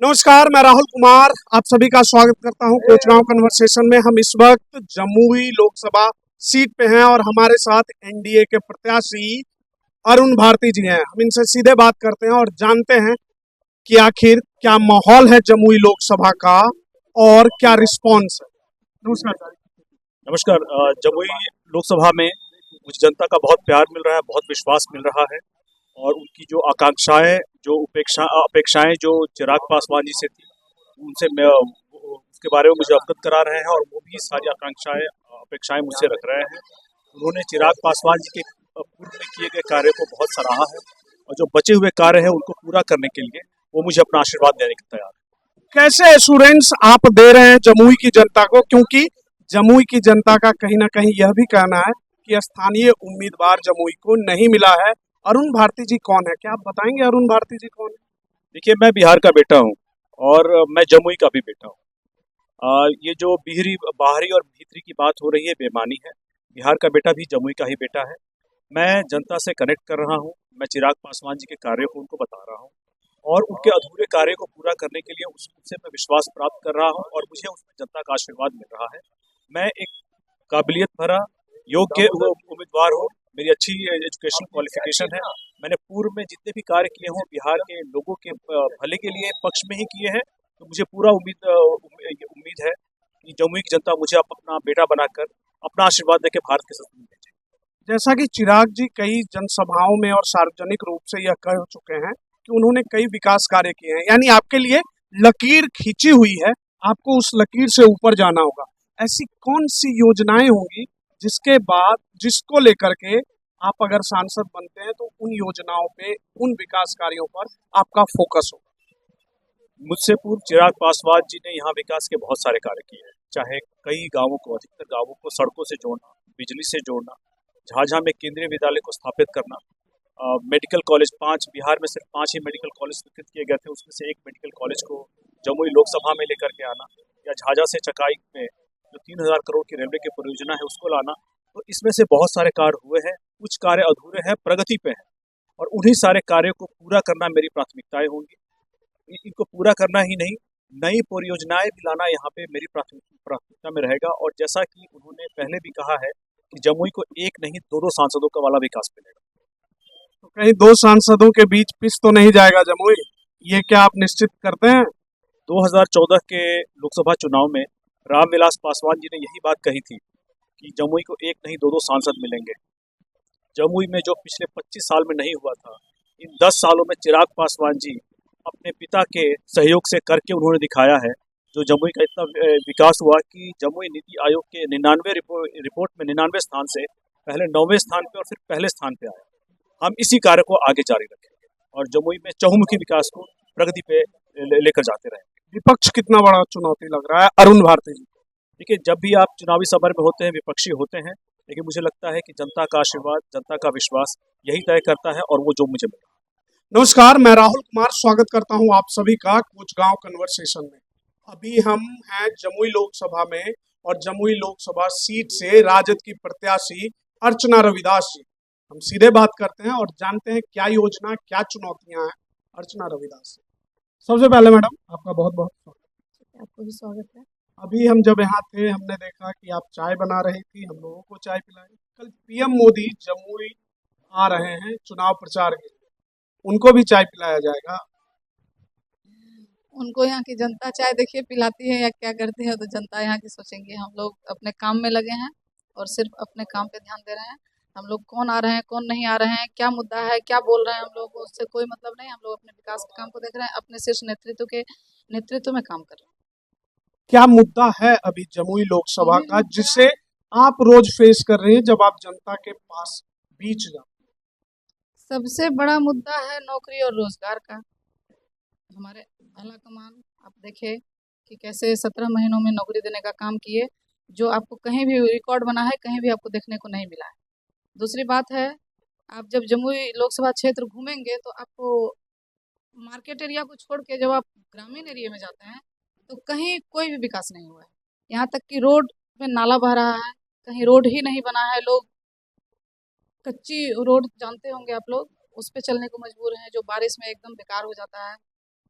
नमस्कार, मैं राहुल कुमार आप सभी का स्वागत करता हूं कोचगांव कन्वर्सेशन में। हम इस वक्त जमुई लोकसभा सीट पे हैं और हमारे साथ एनडीए के प्रत्याशी अरुण भारती जी हैं। हम इनसे सीधे बात करते हैं और जानते हैं कि आखिर क्या माहौल है जमुई लोकसभा का और क्या रिस्पॉन्स है। नमस्कार सर। नमस्कार। जमुई लोकसभा में मुझे जनता का बहुत प्यार मिल रहा है, बहुत विश्वास मिल रहा है और उनकी जो आकांक्षाएं, जो अपेक्षाएं जो चिराग पासवान जी से थी, उनसे उसके बारे में मुझे अवगत करा रहे हैं और वो भी सारी अपेक्षाएं मुझसे रख रहे हैं। उन्होंने चिराग पासवान जी के पूर्व में किए गए कार्य को बहुत सराहा है और जो बचे हुए कार्य हैं उनको पूरा करने के लिए वो मुझे अपना आशीर्वाद देने के तैयार है। कैसे एश्योरेंस आप दे रहे हैं जमुई की जनता को, क्योंकि जमुई की जनता का कहीं ना कहीं यह भी कहना है कि स्थानीय उम्मीदवार जमुई को नहीं मिला है। अरुण भारती जी कौन है, क्या आप बताएंगे अरुण भारती जी कौन है? देखिए, मैं बिहार का बेटा हूँ और मैं जमुई का भी बेटा हूँ। ये जो बाहरी और भीतरी की बात हो रही है बेमानी है। बिहार का बेटा भी जमुई का ही बेटा है। मैं जनता से कनेक्ट कर रहा हूँ। मैं चिराग पासवान जी के कार्यों को उनको बता रहा हूँ और उनके अधूरे कार्य को पूरा करने के लिए उनसे मैं विश्वास प्राप्त कर रहा हूँ और मुझे उसमें जनता का आशीर्वाद मिल रहा है। मैं एक काबिलियत भरा, योग्य उम्मीदवार हूँ। मेरी अच्छी एजुकेशन क्वालिफिकेशन है। मैंने पूर्व में जितने भी कार्य किए हों बिहार के लोगों के भले के लिए पक्ष में ही किए हैं, तो मुझे पूरा उम्मीद है कि जमुई की जनता मुझे अपना बेटा बनाकर अपना आशीर्वाद देकर भारत के सपने में भेजे। जैसा कि चिराग जी कई जनसभाओं में और सार्वजनिक रूप से यह कह चुके हैं कि उन्होंने कई विकास कार्य किए हैं, यानी आपके लिए लकीर खींची हुई है, आपको उस लकीर से ऊपर जाना होगा। ऐसी कौन सी योजनाएं होंगी जिसके बाद जिसको लेकर के आप अगर सांसद बनते हैं तो उन योजनाओं पे, उन विकास कार्यों पर आपका फोकस होगा? मुझसे पूर्व चिराग पासवान जी ने यहाँ विकास के बहुत सारे कार्य किए हैं, चाहे कई गांवों को, अधिकतर गांवों को सड़कों से जोड़ना, बिजली से जोड़ना, झाझा में केंद्रीय विद्यालय को स्थापित करना, मेडिकल कॉलेज, 5 बिहार में सिर्फ 5 ही मेडिकल कॉलेज स्वीकृत किए गए थे, उसमें से एक मेडिकल कॉलेज को जमुई लोकसभा में लेकर के आना, या झाझा से चकाई में जो 3,000 करोड़ की रेलवे की परियोजना है उसको लाना। तो इसमें से बहुत सारे कार्य हुए हैं, कुछ कार्य अधूरे हैं, प्रगति पे हैं और उन्हीं सारे कार्यों को पूरा करना मेरी प्राथमिकताएं होंगी। इनको पूरा करना ही नहीं, नई परियोजनाएं भी लाना यहाँ पे मेरी प्राथमिकता में रहेगा। और जैसा कि उन्होंने पहले भी कहा है कि जमुई को एक नहीं दो दो सांसदों का वाला विकास मिलेगा। तो कहीं दो सांसदों के बीच पिस तो नहीं जाएगा जमुई, ये क्या आप निश्चित करते हैं? 2014 के लोकसभा चुनाव में रामविलास पासवान जी ने यही बात कही थी कि जमुई को एक नहीं दो दो सांसद मिलेंगे। जमुई में जो पिछले 25 साल में नहीं हुआ था, इन 10 सालों में चिराग पासवान जी अपने पिता के सहयोग से करके उन्होंने दिखाया है। जो जमुई का इतना विकास हुआ कि जमुई नीति आयोग के 99 रिपोर्ट में 99 स्थान से पहले 9वें स्थान पे और फिर पहले स्थान पे आया। हम इसी कार्य को आगे जारी रखेंगे और जमुई में चहुमुखी विकास को प्रगति पे लेकर जाते रहेंगे। विपक्ष कितना बड़ा चुनौती लग रहा है अरुण भारती जी? देखिए, जब भी आप चुनावी समर में होते हैं विपक्षी होते हैं, लेकिन मुझे लगता है कि जनता का आशीर्वाद, जनता का विश्वास यही तय करता है और वो जो मुझे मिला। नमस्कार, मैं राहुल कुमार स्वागत करता हूं आप सभी का कोचगांव कन्वर्सेशन में। अभी हम हैं जमुई लोकसभा में और जमुई लोकसभा सीट से राजद की प्रत्याशी अर्चना रविदास जी। हम सीधे बात करते हैं और जानते हैं क्या योजना, क्या चुनौतियां हैं अर्चना रविदास जी। सबसे पहले मैडम आपका बहुत बहुत स्वागत। आपको भी स्वागत है। अभी हम जब यहाँ थे हमने देखा कि आप चाय बना रही थी, हम लोगों को चाय पिलाई। कल पीएम मोदी जमुई आ रहे हैं चुनाव प्रचार के लिए, उनको भी चाय पिलाया जाएगा? उनको यहाँ की जनता चाय देखिए पिलाती है या क्या करती है, तो जनता यहाँ की सोचेंगे। हम लोग अपने काम में लगे हैं और सिर्फ अपने काम पे ध्यान दे रहे हैं। हम लोग कौन आ रहे हैं, कौन नहीं आ रहे हैं, क्या मुद्दा है, क्या बोल रहे हैं, हम लोग को उससे कोई मतलब नहीं। हम लोग अपने विकास के काम को देख रहे हैं, अपने शीर्ष नेतृत्व में काम कर रहे हैं। क्या मुद्दा है अभी जमुई लोकसभा का जिसे आप रोज फेस कर रहे हैं जब आप जनता के पास बीच जाते सबसे बड़ा मुद्दा है नौकरी और रोजगार का। हमारे आला कमान आप देखे कि कैसे 17 महीनों में नौकरी देने का काम किए, जो आपको कहीं भी रिकॉर्ड बना है, कहीं भी आपको देखने को नहीं मिला है। दूसरी बात है, आप जब जमुई लोकसभा क्षेत्र घूमेंगे तो आपको मार्केट एरिया को छोड़ के जब आप ग्रामीण एरिया में जाते हैं तो कहीं कोई भी विकास नहीं हुआ है। यहाँ तक कि रोड में नाला बह रहा है, कहीं रोड ही नहीं बना है। लोग कच्ची रोड जानते होंगे आप लोग, उस पे चलने को मजबूर हैं, जो बारिश में एकदम बेकार हो जाता है।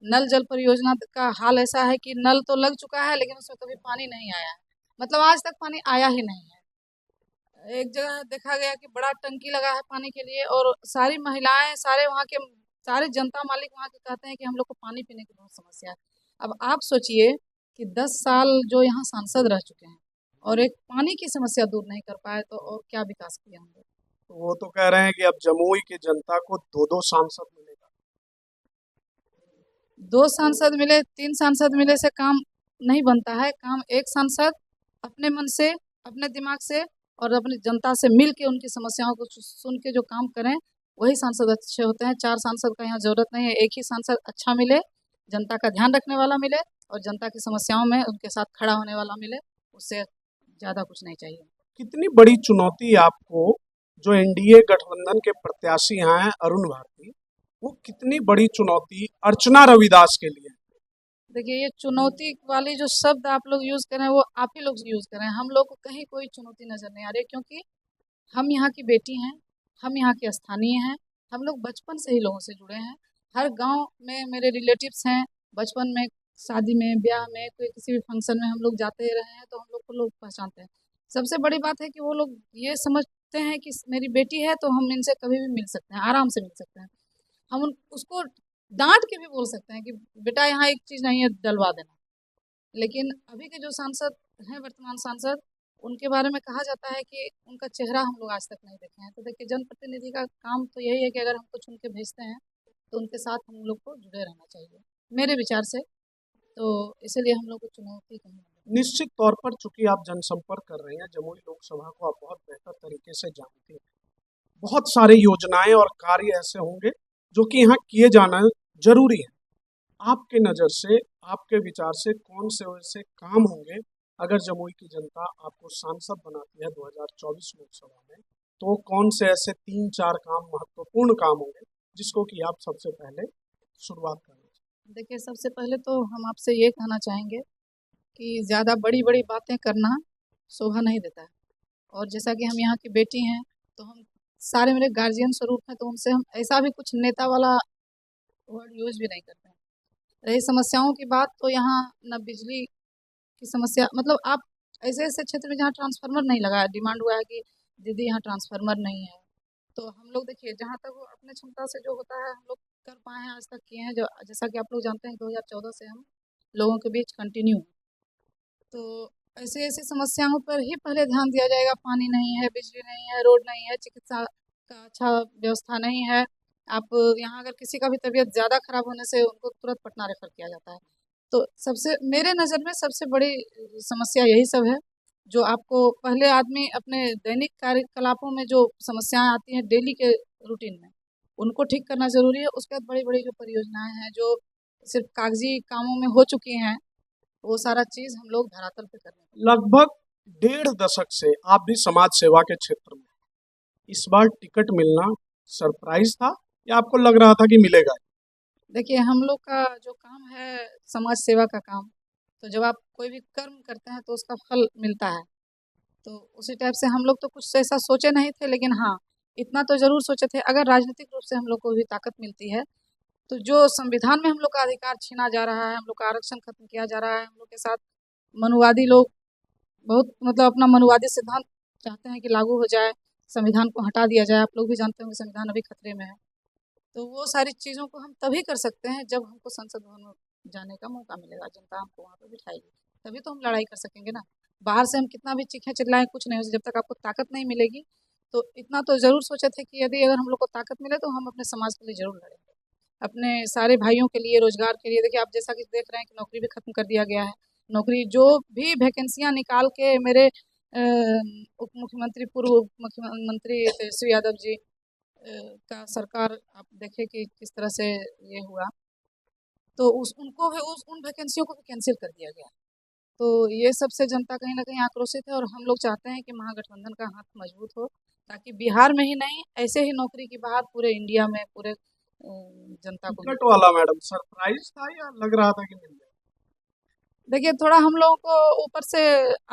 नल जल परियोजना का हाल ऐसा है कि नल तो लग चुका है लेकिन उसमें कभी पानी नहीं आया है, मतलब आज तक पानी आया ही नहीं है। एक जगह देखा गया कि बड़ा टंकी लगा है पानी के लिए, और सारी महिलाएं, सारे वहाँ के सारे जनता मालिक वहाँ के कहते हैं कि हम लोग को पानी पीने की बहुत समस्या है। अब आप सोचिए कि 10 साल जो यहाँ सांसद रह चुके हैं और एक पानी की समस्या दूर नहीं कर पाए, तो और क्या विकास किया हम लोग। तो वो तो कह रहे हैं कि अब जमुई की जनता को दो दो सांसद मिलेगा। 2 सांसद मिले, 3 सांसद मिले से काम नहीं बनता है। काम एक सांसद अपने मन से, अपने दिमाग से और अपनी जनता से मिल के उनकी समस्याओं को सुन के जो काम करें, वही सांसद अच्छे होते हैं। 4 सांसद का यहाँ जरूरत नहीं है, एक ही सांसद अच्छा मिले, जनता का ध्यान रखने वाला मिले और जनता की समस्याओं में उनके साथ खड़ा होने वाला मिले, उससे ज़्यादा कुछ नहीं चाहिए। कितनी बड़ी चुनौती आपको, जो एनडीए गठबंधन के प्रत्याशी हैं अरुण भारती, वो कितनी बड़ी चुनौती अर्चना रविदास के लिए? देखिए, ये चुनौती वाली जो शब्द आप लोग यूज़ कर रहे हैं वो आप ही लोग यूज़ कर रहे हैं। हम लोग को कहीं कोई चुनौती नज़र नहीं आ रही है, क्योंकि हम यहाँ की बेटी हैं, हम यहाँ के स्थानीय हैं, हम लोग बचपन से ही लोगों से जुड़े हैं। हर गांव में मेरे रिलेटिव्स हैं, बचपन में शादी में, ब्याह में, कोई किसी भी फंक्शन में हम लोग जाते रहे हैं, तो हम लोग को लोग पहचानते हैं। सबसे बड़ी बात है कि वो लोग ये समझते हैं कि मेरी बेटी है तो हम इनसे कभी भी मिल सकते हैं, आराम से मिल सकते हैं। हम उसको डांट के भी बोल सकते हैं कि बेटा यहाँ एक चीज़ नहीं है, डलवा देना। लेकिन अभी के जो सांसद हैं, वर्तमान सांसद, उनके बारे में कहा जाता है कि उनका चेहरा हम लोग आज तक नहीं देखे हैं। तो देखिए, जनप्रतिनिधि का काम तो यही है कि अगर हमको चुन के भेजते हैं तो उनके साथ हम लोग को जुड़े रहना चाहिए, मेरे विचार से। तो इसीलिए हम लोग को चुनौती कहीं नहीं है। निश्चित तौर पर चूंकि आप जनसंपर्क कर रहे हैं, जमुई लोकसभा को आप बहुत बेहतर तरीके से जानते हैं। बहुत सारे योजनाएं और कार्य ऐसे होंगे जो कि यहाँ किए जाना जरूरी है। आपके नज़र से, आपके विचार से कौन से ऐसे काम होंगे, अगर जमुई की जनता आपको सांसद बनाती है 2024 लोकसभा में, तो कौन से ऐसे 3-4 काम, महत्वपूर्ण काम होंगे जिसको कि आप सबसे पहले शुरुआत करना चाहिए? देखिए, सबसे पहले तो हम आपसे ये कहना चाहेंगे कि ज़्यादा बड़ी बड़ी बातें करना शोभा नहीं देता है। और जैसा कि हम यहाँ की बेटी हैं, तो हम सारे मेरे गार्जियन स्वरूप हैं, तो उनसे हम ऐसा भी कुछ नेता वाला वर्ड यूज़ भी नहीं करते हैं। रही समस्याओं की बात, तो यहाँ न बिजली की समस्या, मतलब आप ऐसे ऐसे क्षेत्र में जहाँ ट्रांसफार्मर नहीं लगा है, डिमांड हुआ है कि दीदी यहाँ ट्रांसफार्मर नहीं है, तो हम लोग देखिए जहाँ तक वो अपने क्षमता से जो होता है हम लोग कर पाए हैं, आज तक किए हैं। जो जैसा कि आप लोग जानते हैं 2014 से हम लोगों के बीच कंटिन्यू हैं। तो ऐसे ऐसी समस्याओं पर ही पहले ध्यान दिया जाएगा। पानी नहीं है, बिजली नहीं है, रोड नहीं है, चिकित्सा का अच्छा व्यवस्था नहीं है। आप यहाँ अगर किसी का भी तबीयत ज़्यादा खराब होने से उनको तुरंत पटना रेफर किया जाता है। तो सबसे मेरे नज़र में सबसे बड़ी समस्या यही सब है, जो आपको पहले आदमी अपने दैनिक कार्यकलापों में जो समस्याएं आती हैं डेली के रूटीन में, उनको ठीक करना ज़रूरी है। उसके बाद बड़ी बड़ी जो परियोजनाएं हैं जो सिर्फ कागजी कामों में हो चुकी हैं, वो सारा चीज़ हम लोग धरातल पे कर रहे हैं। लगभग 1.5 दशक से आप भी समाज सेवा के क्षेत्र में, इस बार टिकट मिलना सरप्राइज था या आपको लग रहा था कि मिलेगा? देखिए, हम लोग का जो काम है समाज सेवा का काम, तो जब आप कोई भी कर्म करते हैं तो उसका फल मिलता है। तो उसी टाइप से हम लोग तो कुछ ऐसा सोचे नहीं थे, लेकिन हाँ, इतना तो ज़रूर सोचे थे, अगर राजनीतिक रूप से हम लोग को भी ताकत मिलती है, तो जो संविधान में हम लोग का अधिकार छीना जा रहा है, हम लोग का आरक्षण खत्म किया जा रहा है, हम लोग के साथ मनुवादी लोग बहुत, मतलब अपना मनुवादी सिद्धांत चाहते हैं कि लागू हो जाए, संविधान को हटा दिया जाए। आप लोग भी जानते होंगे संविधान अभी खतरे में है। तो वो सारी चीज़ों को हम तभी कर सकते हैं जब हमको संसद भवन में जाने का मौका मिलेगा, जनता हमको वहाँ पर बिठाएगी, तभी तो हम लड़ाई कर सकेंगे ना। बाहर से हम कितना भी चीखें चिल्लाएं, कुछ नहीं हो, जब तक आपको ताकत नहीं मिलेगी। तो इतना तो ज़रूर सोचे थे कि यदि अगर हम लोग को ताकत मिले तो हम अपने समाज के लिए ज़रूर लड़ेंगे, अपने सारे भाइयों के लिए, रोजगार के लिए। देखिए, आप जैसा कि देख रहे हैं कि नौकरी भी खत्म कर दिया गया है। नौकरी जो भी वैकेंसियाँ निकाल के मेरे उप मुख्यमंत्री, पूर्व उप मुख्यमंत्री तेजस्वी यादव जी का सरकार, आप देखें कि किस तरह से ये हुआ, तो उस उनको भी उन वैकेंसियों को भी कैंसिल कर दिया गया। तो ये सबसे जनता कहीं न कहीं आक्रोशित है, और हम लोग चाहते हैं कि महागठबंधन का हाथ मजबूत हो, ताकि बिहार में ही नहीं, ऐसे ही नौकरी की बहार पूरे इंडिया में, पूरे जनता को टिकट मिले। वाला मैडम सरप्राइज था या लग रहा था कि मिल जाएगा? देखिए, थोड़ा हम लोगों को ऊपर से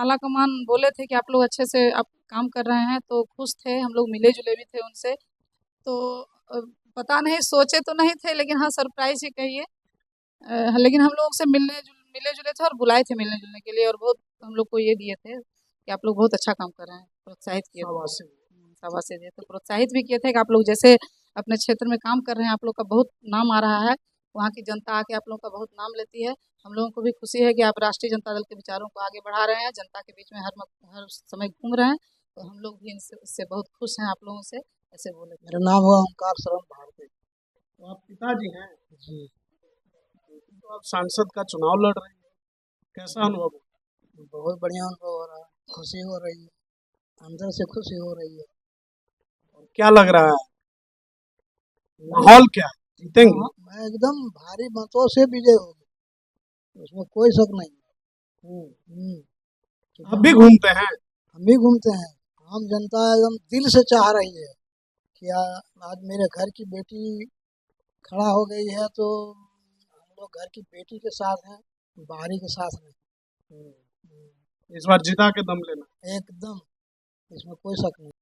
आला कमान बोले थे कि आप लोग अच्छे से आप काम कर रहे हैं, तो खुश थे, हम लोग मिले-जुले भी थे उनसे। तो पता नहीं, सोचे तो नहीं थे, लेकिन हाँ, सरप्राइज़ ही कहिए। लेकिन हम लोग से मिले जुले थे और बुलाए थे मिलने जुलने के लिए, और बहुत हम लोग को ये दिए थे कि आप लोग बहुत अच्छा काम कर रहे हैं, प्रोत्साहित किए थे। शाबाशी। शाबाशी दिए थे, प्रोत्साहित भी किए थे कि आप लोग जैसे अपने क्षेत्र में काम कर रहे हैं, आप लोग का बहुत नाम आ रहा है, वहाँ की जनता आके आप लोगों का बहुत नाम लेती है। हम लोगों को भी खुशी है कि आप राष्ट्रीय जनता दल के विचारों को आगे बढ़ा रहे हैं, जनता के बीच में हर समय घूम रहे हैं, तो हम लोग भी इससे बहुत खुश हैं आप लोगों से, ऐसे बोले। मेरा नाम हुआ ओंकार शरण भारती तो आप पिताजी हैं, जी। तो आप सांसद का चुनाव लड़ रहे हैं, कैसा अनुभव हो? बहुत बढ़िया अनुभव हो रहा है, खुशी हो रही है, अंदर से खुशी हो रही है। क्या लग रहा है, माहौल क्या है, जीतेंगे? मैं एकदम भारी मतों से विजय होगी, उसमें कोई शक नहीं। क्योंकि आप भी घूमते हैं? हम भी घूमते हैं, आम जनता एकदम दिल से चाह रही है कि आज मेरे घर की बेटी खड़ा हो गई है, तो हम लोग घर की बेटी के साथ हैं, बाहरी के साथ नहीं। इस बार जिता के दम लेना। एकदम, इसमें कोई शक नहीं।